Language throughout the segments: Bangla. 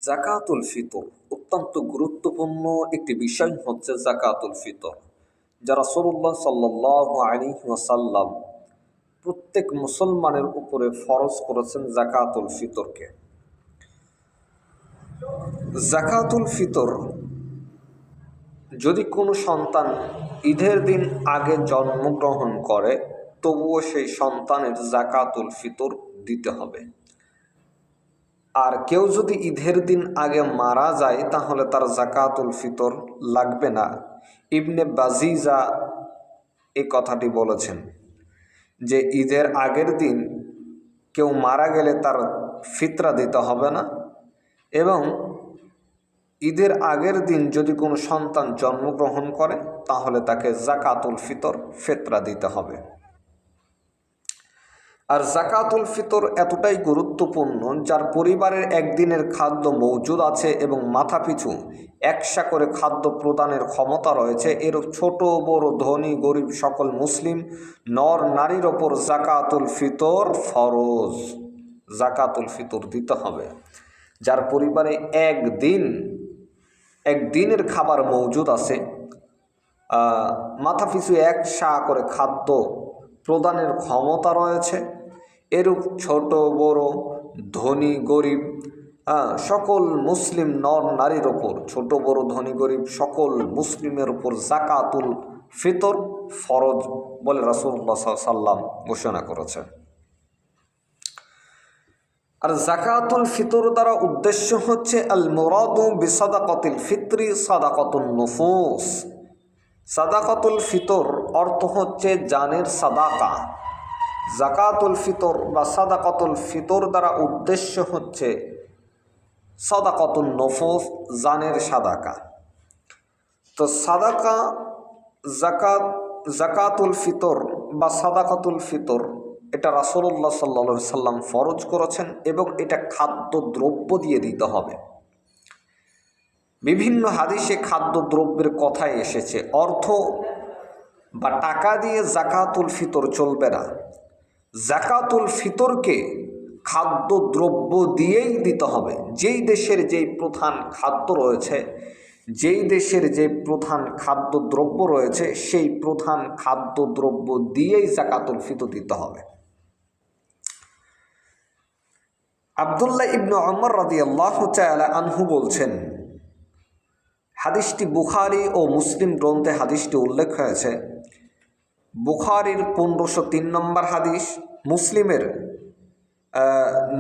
জাকাতুল ফিতর অত্যন্ত গুরুত্বপূর্ণ একটি বিষয় হচ্ছে জাকাতুল ফিতর, যা রাসূলুল্লাহ সাল্লাল্লাহু আলাইহি ওয়াসাল্লাম প্রত্যেক মুসলমানের উপরে ফরজ করেছেন জাকাতুল ফিতরকে। জাকাতুল ফিতর যদি কোনো সন্তান ঈদের দিন আগে জন্মগ্রহণ করে, তবুও সেই সন্তানের জাকাতুল ফিতর দিতে হবে। আর কেউ যদি ঈদের দিন আগে মারা যায় তাহলে তার জাকাতুল ফিতর লাগবে না। ইবনে বাজিজা এই কথাটি বলেছেন যে ঈদের আগের দিন কেউ মারা গেলে তার ফিতরা দিতে হবে না, এবং ঈদের আগের দিন যদি কোনো সন্তান জন্মগ্রহণ করে তাহলে তাকে জাকাতুল ফিতর ফিতরা দিতে হবে। আর জাকাতুল ফিতর এতটাই গুরুত্বপূর্ণ, যার পরিবারের একদিনের খাদ্য মজুদ আছে এবং মাথাপিছু 100 করে খাদ্য প্রদানের ক্ষমতা রয়েছে, এর ছোট বড় ধনী গরিব সকল মুসলিম নর নারীর ওপর জাকাতুল ফিতর ফরজ। জাকাতুল ফিতর দিতে হবে। যার পরিবারে একদিনের খাবার মজুদ আছে, মাথাপিছু 100 করে খাদ্য প্রদানের ক্ষমতা রয়েছে, এরূপ ছোট বড় ধনী গরিব সকল মুসলিম নর নারীর ওপর, ছোট বড় ধনী গরিব সকল মুসলিমের ওপর জাকাতুল ফিতর ফরজ বলে রাসূলুল্লাহ সাল্লাল্লাহু আলাইহি ওয়াসাল্লাম ঘোষণা করেছেন। আর জাকাতুল ফিতর দ্বারা উদ্দেশ্য হচ্ছে আল মুরাদু বিসাদাকাতিল ফিতরি সাদাকাতুন নুফুস। সাদাকাতুল ফিতর অর্থ হচ্ছে জানের সাদাকা। জাকাতুল ফিতর বা সাদাকাতুল ফিতর দ্বারা উদ্দেশ্য হচ্ছে সাদাকাতুন নুফুস, জানের সাদাকা। তো সাদাকা জাকাতুল ফিতর বা সাদাকাতুল ফিতর এটা রাসূলুল্লাহ সাল্লাল্লাহু আলাইহি সাল্লাম ফরজ করেছেন, এবং এটা খাদ্যদ্রব্য দিয়ে দিতে হবে। বিভিন্ন হাদিসে খাদ্যদ্রব্যের কথাই এসেছে। অর্থ বা টাকা দিয়ে জাকাতুল ফিতর চলবে না। জাকাতুল ফিতরকে খাদ্যদ্রব্য দিয়েই দিতে হবে। যেই দেশের যেই প্রধান খাদ্য রয়েছে, যেই দেশের যে প্রধান খাদ্যদ্রব্য রয়েছে, সেই প্রধান খাদ্যদ্রব্য দিয়েই জাকাতুল ফিতর দিতে হবে। আব্দুল্লাহ ইবনে ওমর রাদিয়াল্লাহু তাআলা আনহু বলছেন, হাদিসটি বুখারী ও মুসলিম গ্রন্থে হাদিসটি উল্লেখ হয়েছে। বুখারীর 1503 নম্বর হাদিস, মুসলিমের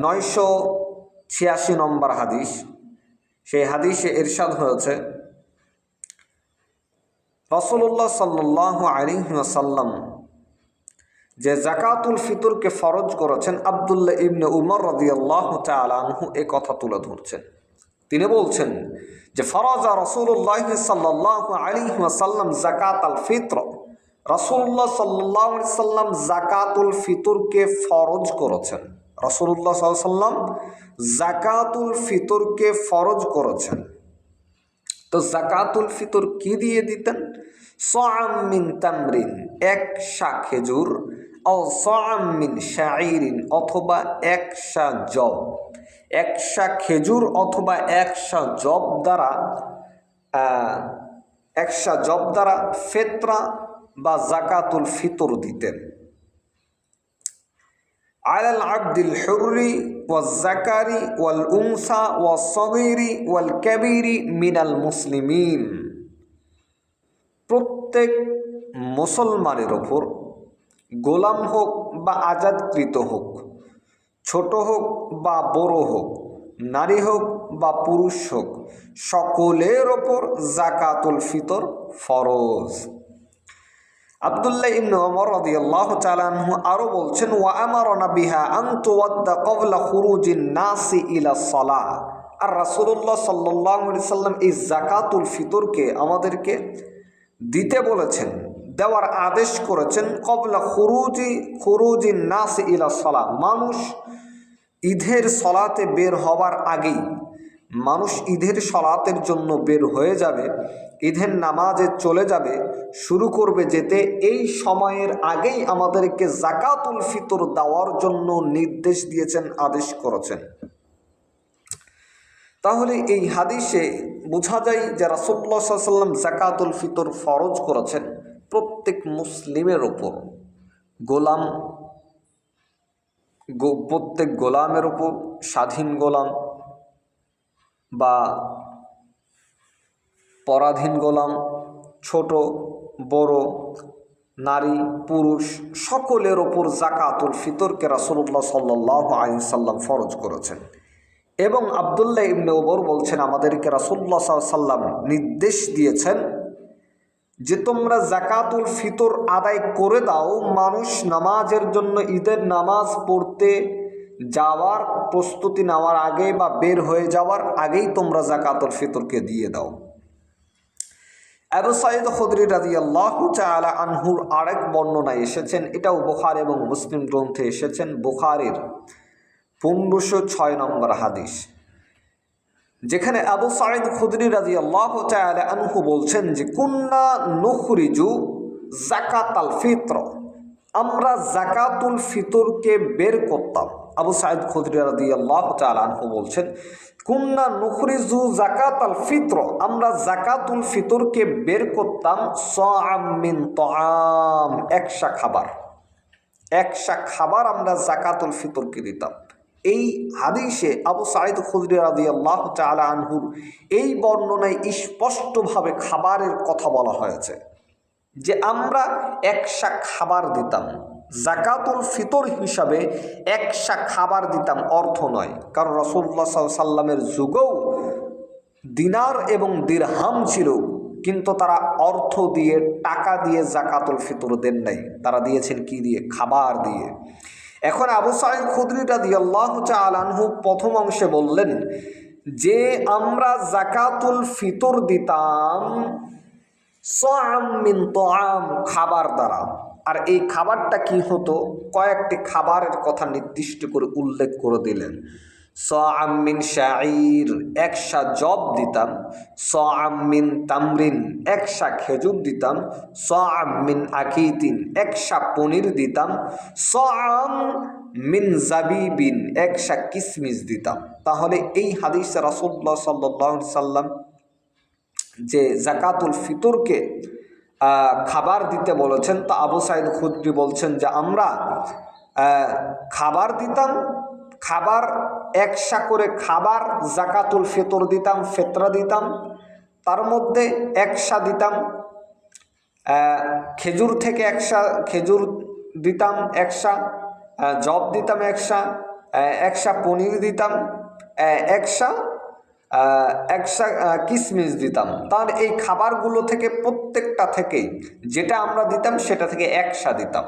986 নম্বর হাদিস। সেই হাদিসে ইরশাদ হয়েছে, রাসূলুল্লাহ সাল্লাল্লাহু আলাইহি ওয়াসাল্লাম যে জাকাতুল ফিতরকে ফরজ করেছেন, আব্দুল্লাহ ইবনে উমর রাদিয়াল্লাহু তাআলা আনহু এই কথা তুলে ধরছেন। তিনি বলছেন যে ফরাজা রাসূলুল্লাহ সাল্লাল্লাহু আলাইহি ওয়াসাল্লাম যাকাতাল ফিতর। রাসূলুল্লাহ সাল্লাল্লাহু আলাইহি ওয়াসাল্লাম যাকাতুল ফিতরকে ফরজ করেছেন। রাসূলুল্লাহ সাল্লাল্লাহু আলাইহি ওয়াসাল্লাম যাকাতুল ফিতরকে ফরজ করেছেন। তো জাকাতুল ফিতর কি দিয়ে দিতেন? সা'আম মিন তামরিন, 1 সা খেজুর, আও সা'আম মিন শাঈরিন, অথবা 1 সা জব। 1 সা খেজুর অথবা 1 সা জব দ্বারা 1 সা জব দ্বারা ফিতরা বা জাকাতুল ফিতর দিতেন। আলাল আবদিল হুররি ওয়াজ যাকারি ওয়াল উনসা ওয়াস সগীরি ওয়াল কাবীরি মিনাল মুসলিমিন। প্রত্যেক মুসলমানের ওপর, গোলাম হোক বা আজাদকৃত হোক, ছোট হোক বা বড় হোক, নারী হোক বা পুরুষ হোক, সকলের ওপর জাকাতুল ফিতর ফরজ। আব্দুল্লাহ ইবনে ওমর রাদিয়াল্লাহু তাআলা আনহু আরো বলছেন, ওয়া আমারানা বিহা আন তুওয়াদ্দা ক্বাবলা খুরুজিন নাসি ইলা সালাহ। আর রাসূলুল্লাহ সাল্লাল্লাহু আলাইহি সাল্লাম এই জাকাতুল ফিতরকে আমাদেরকে দিতে বলেছেন, দেওয়ার আদেশ করেছেন, ক্বাবলা খুরুজিন নাসি ইলা সালাহ। মানুষ ঈদের সলাতে বের হবার আগেই, মানুষ ঈদের সলাতের জন্য বের হয়ে যাবে, ঈদের নামাজে চলে যাবে, শুরু করবে যেতে, এই সময়ের আগেই আমাদেরকে জাকাতুল ফিতর দেওয়ার জন্য নির্দেশ দিয়েছেন, আদেশ করেছেন। তাহলে এই হাদিসে বোঝা যায় যে রাসূলুল্লাহ সাল্লাল্লাহু আলাইহি ওয়াসাল্লাম যাকাতুল ফিতর ফরজ করেছেন প্রত্যেক মুসলিমের ওপর, প্রত্যেক গোলামের ওপর, স্বাধীন গোলাম বা পরাধীন গোলাম, ছোট বড়, নারী পুরুষ সকলের ওপর যাকাতুল ফিতরকে রাসূলুল্লাহ সাল্লাল্লাহু আলাইহি ওয়াসাল্লাম ফরজ করেছেন। এবং আব্দুল্লাহ ইবনে ওমর বলছেন, আমাদেরকে রাসূলুল্লাহ সাল্লাল্লাহু আলাইহি ওয়াসাল্লাম নির্দেশ দিয়েছেন যে তোমরা যাকাতুল ফিতর আদায় করে দাও। মানুষ নামাজের জন্য, ঈদের নামাজ পড়তে যাওয়ার প্রস্তুতি নেওয়ার আগে বা বের হয়ে যাওয়ার আগেই তোমরা যাকাতুল ফিতরকে দিয়ে দাও। আবু সাঈদ খুদরি রাদিয়াল্লাহু তাআলা আনহুর আরেক বর্ণনায় এসেছেন, এটাও বুখারী এবং মুসলিম গ্রন্থে এসেছেন, বুখারীর 1506 নম্বর হাদিস, যেখানে আবু সাঈদ খুদরি রাদিয়াল্লাহু তাআলা আনহু বলছেন যে কুন্না নুখরিজু যাকাতাল ফিতর, আমরা যাকাতুল ফিতরকে বের করতাম। আবু সাঈদ খুদরি রাদিয়াল্লাহু তাআলা আনহু বলছেন কুন্না নুখরিজু যাকাতাল ফিতর, আমরা যাকাতুল ফিতরকে বের করতাম সাআম মিন তাআম, একশা খাবার আমরা যাকাতুল ফিতরকে দিতাম। এই হাদিসে আবু সাঈদ খুদরি রাদিয়াল্লাহু তাআলা আনহুর এই বর্ণনায় স্পষ্টভাবে খাবারের কথা বলা হয়েছে, যে আমরা একশা খাবার দিতাম যাকাতুল ফিতর হিসাবে, একশা খাবার দিতাম, অর্থ নয়। কারণ রাসূলুল্লাহ সাল্লাল্লাহু আলাইহি ওয়াসাল্লামের যুগেও দিনার এবং দিরহাম ছিল, কিন্তু তারা অর্থ দিয়ে, টাকা দিয়ে যাকাতুল ফিতর দেন নাই, তারা দিয়েছেন কি দিয়ে? খাবার দিয়ে। এখন আবু সাঈদ খুদরি রাদিয়াল্লাহু তাআলা আনহু প্রথম অংশে বললেন যে আমরা যাকাতুল ফিতর দিতাম সাআম মিন তাআম, খাবার দ্বারা। আর এই খাবারটা কি হতো? কয়েকটি খাবারের কথা নির্দিষ্ট করে উল্লেখ করে দিলেন। সাআম মিন শাঈর, একশা জব দিতাম। সাআম মিন তামরিন, একশা খেজুর দিতাম। সাআম মিন আকিতিন, একশা পনির দিতাম। সাআম মিন জাবিবিন, একশা কিসমিস দিতাম। তাহলে এই হাদিসে রাসূলুল্লাহ সাল্লাল্লাহু আলাইহি ওয়াসাল্লাম যে যাকাতুল ফিতরকে খাবার দিতে বলেছেন, তা আবু সাঈদ খুদরি বলছেন যে আমরা খাবার দিতাম, খাবার একশা করে খাবার যাকাতুল ফিতর দিতাম, ফিতরা দিতাম। তার মধ্যে একশা দিতাম খেজুর থেকে, একশা খেজুর দিতাম, একশা জব দিতাম, একশা পনির দিতাম, একশা কিসমিস দিতাম। তার এই খাবারগুলো থেকে প্রত্যেকটা থেকে যেটা আমরা দিতাম সেটা থেকে একশা দিতাম,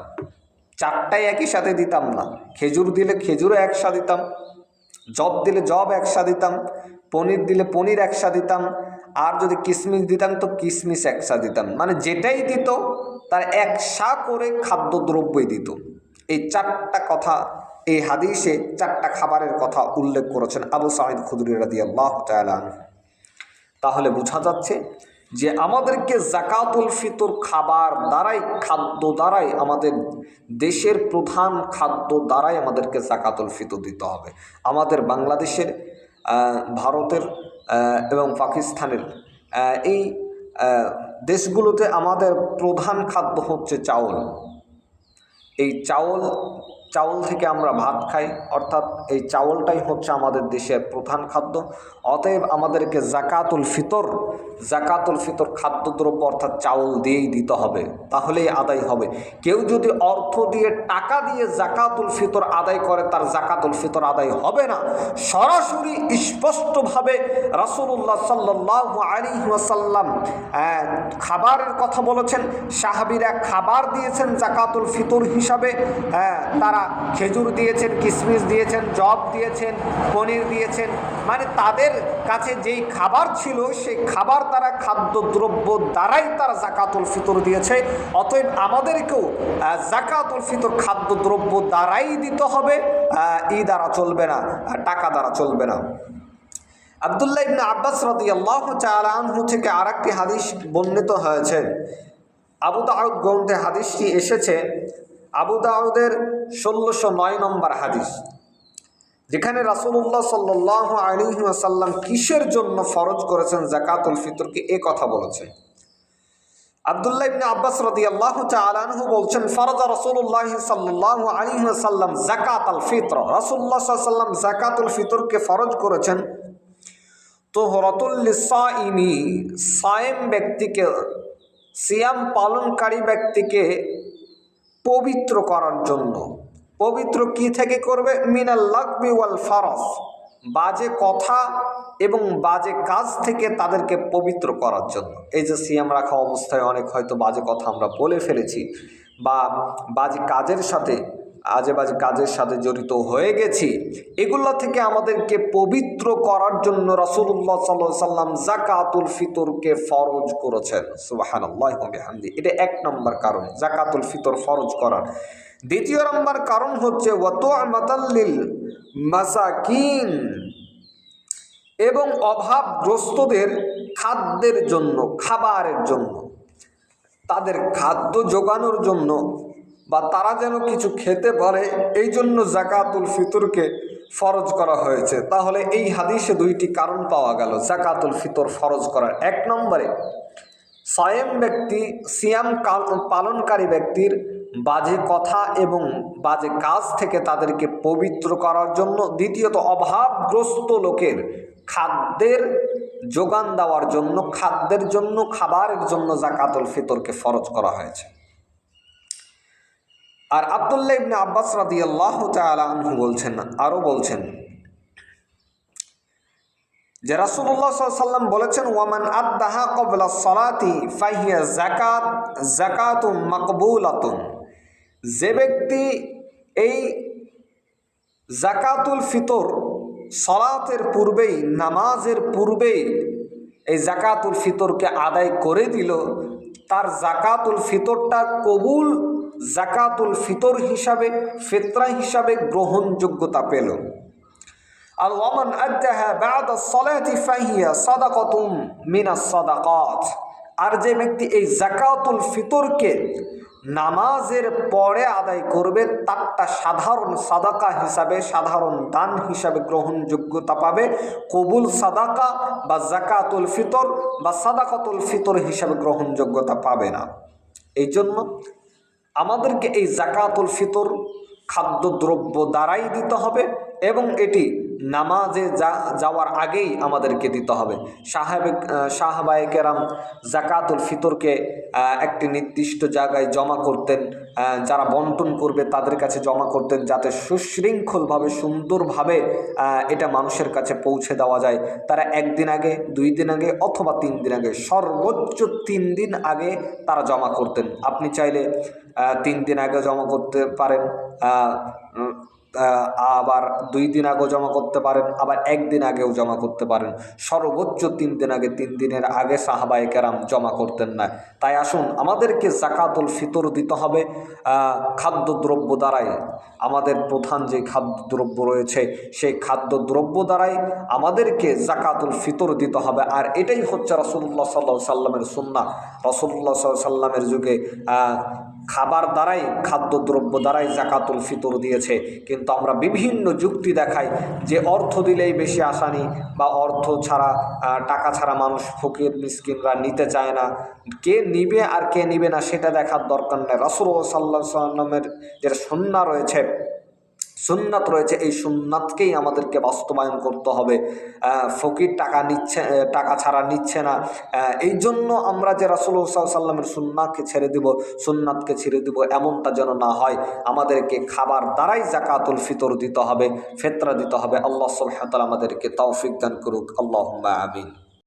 চারটাই একই সাথে দিতাম না। খেজুর দিলে খেজুরও একশা দিতাম, জব দিলে জব একশা দিতাম, পনির দিলে পনির একশা দিতাম, আর যদি কিসমিস দিতাম তো কিসমিস একশা দিতাম। মানে যেটাই দিত তার একশা করে খাদ্যদ্রব্যই দিত। এই চারটা কথা এই হাদিসে, চারটা খাবারের কথা উল্লেখ করেছেন আবু সাঈদ খুদরি রাদিয়াল্লাহু তাআলা আনহু। তাহলে বোঝা যাচ্ছে যে আমাদেরকে যাকাতুল ফিতর খাবার দ্বারাই, খাদ্য দ্বারাই, আমাদের দেশের প্রধান খাদ্য দ্বারাই আমাদেরকে যাকাতুল ফিতর দিতে হবে। আমাদের বাংলাদেশের, ভারতের এবং পাকিস্তানের এই দেশগুলোতে আমাদের প্রধান খাদ্য হচ্ছে চাউল। এই চাউল থেকে আমরা ভাত খাই, অর্থাৎ এই চাউলটাই হচ্ছে আমাদের দেশের প্রধান খাদ্য। অতএব আমাদেরকে যাকাতুল ফিতর খাদ্যদ্রব্য অর্থাৎ চাউল দিয়েই দিতে হবে, তাহলেই আদায় হবে। কেউ যদি অর্থ দিয়ে, টাকা দিয়ে যাকাতুল ফিতর আদায় করে, তার যাকাতুল ফিতর আদায় হবে না। সরাসরি স্পষ্টভাবে রাসূলুল্লাহ সাল্লাল্লাহু আলাইহি ওয়াসাল্লাম খাবারের কথা বলেছেন। সাহাবীরা খাবার দিয়েছেন যাকাতুল ফিতর হিসাবে, তারা খেজুর দিয়েছেন, কিসমিস দিয়েছেন, জব দিয়েছেন, পনির দিয়েছেন। মানে তাদের কাছে যেই খাবার ছিল সেই খাবার তারা, খাদ্যদ্রব্য দ্বারাই তারা যাকাতুল ফিতর দিয়েছে। অতএব আমাদেরকেও যাকাতুল ফিতর খাদ্যদ্রব্য দ্বারাই দিতে হবে, দ্বারা চলবে না, টাকা দ্বারা চলবে না। আব্দুল্লাহ ইবনে আব্বাস রাদিয়াল্লাহু তাআলা আনহু থেকে আরেকটি হাদিস বর্ণিত হয়েছে। আবু দাউদ গ্রন্থে হাদিসটি এসেছে, আবু দাউদের 1609 নম্বর হাদিস, যেখানে রাসূলুল্লাহ সাল্লাল্লাহু আলাইহি ওয়াসাল্লাম কিসের জন্য ফরজ করেছেন যাকাতুল ফিতরকে, এ কথা বলেছেন। আব্দুল্লাহ ইবনে আব্বাস রাদিয়াল্লাহু তাআলা আনহু বলছেন, ফারাজা রাসূলুল্লাহ সাল্লাল্লাহু আলাইহি ওয়াসাল্লাম যাকাতুল ফিতর, রাসূলুল্লাহ সাল্লাল্লাহু আলাইহি ওয়াসাল্লাম যাকাতুল ফিতরকে ফরজ করেছেন তুহরাতুল লিসাইমি, সায়েম ব্যক্তিকে, সিয়াম পালনকারী ব্যক্তিকে পবিত্র করার জন্য। পবিত্র কি থেকে করবে? মিনাল লাগবি ওয়াল ফারাস, বাজে কথা এবং বাজে কাজ থেকে তাদেরকে পবিত্র করার জন্য। এই যে সিয়াম রাখা অবস্থায় অনেক হয়তো বাজে কথা আমরা বলে ফেলেছি বা বাজে কাজের সাথে আজে বাজে কাজের সাথে জড়িত হয়ে গেছি, এগুলো থেকে আমাদেরকে পবিত্র করার জন্য রাসূলুল্লাহ সাল্লাল্লাহু আলাইহি ওয়াসাল্লাম যাকাতুল ফিতরকে ফরজ করেছেন। সুবহানাল্লাহি ওয়া বিহামদিহি। এটা এক নম্বর কারণ, যাকাতুল ফিতর ফরজ করার। দ্বিতীয় নম্বর কারণ হচ্ছে ওয়া তু'মাতাল লিল মাসাকিন, এবং অভাবগ্রস্তদের খাদ্যের জন্য, খাবারের জন্য, তাদের খাদ্য জোগানোর জন্য বা তারা যেন কিছু খেতে পারে, এই জন্য যাকাতুল ফিতরকে ফরজ করা হয়েছে। তাহলে এই হাদিসে দুইটি কারণ পাওয়া গেল যাকাতুল ফিতর ফরজ করার। এক নম্বরে সায়েম ব্যক্তি, সিয়াম পালনকারী ব্যক্তির বাজে কথা এবং বাজে কাজ থেকে তাদেরকে পবিত্র করার জন্য। দ্বিতীয়ত অভাবগ্রস্ত লোকের খাদ্যের যোগান দেওয়ার জন্য, খাদ্যের জন্য, খাবারের জন্য যাকাতুল ফিতরকে ফরজ করা হয়েছে। আর আব্দুল্লাহ ইবনে আব্বাস রাদিয়াল্লাহু তাআলা আনহু বলছেন, আরও বলছেন যে রাসূলুল্লাহ সাল্লাল্লাহু আলাইহি ওয়াসাল্লাম বলেছেন, ওয়ামান আদ্দাহা ক্বাবলা সলাতি ফাহিয়া যাকাতুম মাকবুলাতুন, যে ব্যক্তি এই যাকাতুল ফিতর সলাতের পূর্বেই, নামাজের পূর্বেই এই যাকাতুল ফিতরকে আদায় করে দিল, তার যাকাতুল ফিতরটা কবুল যাকাতুল ফিতর হিসাবে, ফিতরা হিসাবে গ্রহণযোগ্যতা পেল। আর ওয়ামান আদ্দাহা বা'দা সলাতি ফাহিয়া সাদাকাতুম মিনাস সাদাকাত, আর যে ব্যক্তি এই যাকাতুল ফিতরকে নামাজের পরে আদায় করবে, তারটা সাধারণ সাদাকা হিসাবে, সাধারণ দান হিসাবে গ্রহণযোগ্যতা পাবে, কবুল সাদাকা বা যাকাতুল ফিতর বা সাদাকাতুল ফিতর হিসাবে গ্রহণযোগ্যতা পাবে না। এই জন্য আমাদেরকে এই যাকাতুল ফিতর খাদ্যদ্রব্য দ্বারাই দিতে হবে এবং এটি নামাজে যাওয়ার আগেই আমাদেরকে দিতে হবে। সাহাবায়ে কেরাম যাকাতুল ফিতরকে একটি নির্দিষ্ট জায়গায় জমা করতেন, যারা বন্টন করবে তাদের কাছে জমা করতেন, যাতে সুশৃঙ্খলভাবে, সুন্দরভাবে এটা মানুষের কাছে পৌঁছে দেওয়া যায়। তারা একদিন আগে, 2 দিন আগে অথবা 3 দিন আগে, সর্বোচ্চ 3 দিন আগে তারা জমা করতেন। আপনি চাইলে 3 দিন আগে জমা করতে পারেন, আবার 2 দিন আগেও জমা করতে পারেন, আবার 1 দিন আগেও জমা করতে পারেন। সর্বোচ্চ 3 দিন আগে, 3 দিনের আগে সাহাবায়ে কেরাম জমা করতেন না। তাই আসুন, আমাদেরকে যাকাতুল ফিতর দিতে হবে খাদ্যদ্রব্য দ্বারাই। আমাদের প্রধান যে খাদ্যদ্রব্য রয়েছে সেই খাদ্যদ্রব্য দ্বারাই আমাদেরকে যাকাতুল ফিতর দিতে হবে। আর এটাই হচ্ছে রাসূলুল্লাহ সাল্লাল্লাহু আলাইহি ওয়াসাল্লামের সুন্নাহ। রাসূলুল্লাহ সাল্লাল্লাহু আলাইহি ওয়াসাল্লামের যুগে খাবার দ্বারাই, খাদ্যদ্রব্য দ্বারাই যাকাতুল ফিতর দিয়েছে। কিন্তু আমরা বিভিন্ন যুক্তি দেখাই যে অর্থ দিলেই বেশি আসানি, বা অর্থ ছাড়া, টাকা ছাড়া মানুষ, ফকির মিসকিনরা নিতে চায় না। কে নিবে আর কে নিবে না সেটা দেখার দরকার নেই। রাসূলুল্লাহ সাল্লাল্লাহু আলাইহি ওয়াসাল্লামের যে সুন্নাহ রয়েছে, সুন্নাত রয়েছে, এই সুন্নাতকেই আমাদেরকে বাস্তবায়ন করতে হবে। ফকির টাকা ছাড়া নিচ্ছে না, এই জন্য আমরা যে রাসূলুল্লাহ সাল্লাল্লাহু আলাইহি ওয়াসাল্লামের সুন্নাহকে ছেড়ে দিব, সুন্নাতকে ছেড়ে দিব, এমনটা যেন না হয়। আমাদেরকে খাবার দ্বারাই যাকাতুল ফিতর দিতে হবে, ফিতরা দিতে হবে। আল্লাহ সুবহানাহু ওয়া তাআলা আমাদেরকে তৌফিক দান করুক। আল্লাহুম্মা আমিন।